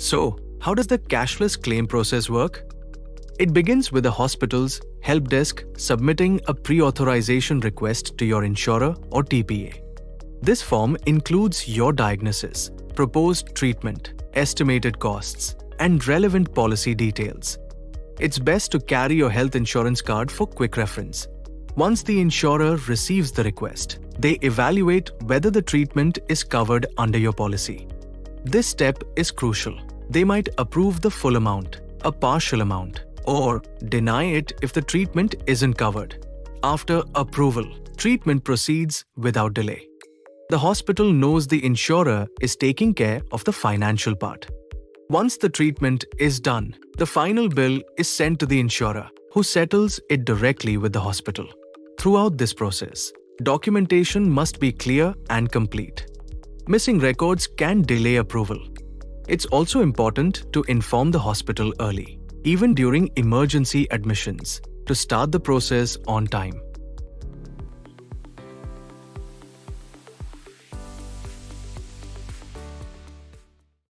So, how does the cashless claim process work? It begins with the hospital's help desk submitting a pre-authorization request to your insurer or TPA. This form includes your diagnosis, proposed treatment, estimated costs, and relevant policy details. It's best to carry your health insurance card for quick reference. Once the insurer receives the request, they evaluate whether the treatment is covered under your policy. This step is crucial. They might approve the full amount, a partial amount, or deny it if the treatment isn't covered. After approval, treatment proceeds without delay. The hospital knows the insurer is taking care of the financial part. Once the treatment is done, the final bill is sent to the insurer, who settles it directly with the hospital. Throughout this process, documentation must be clear and complete. Missing records can delay approval. It's also important to inform the hospital early, even during emergency admissions, to start the process on time.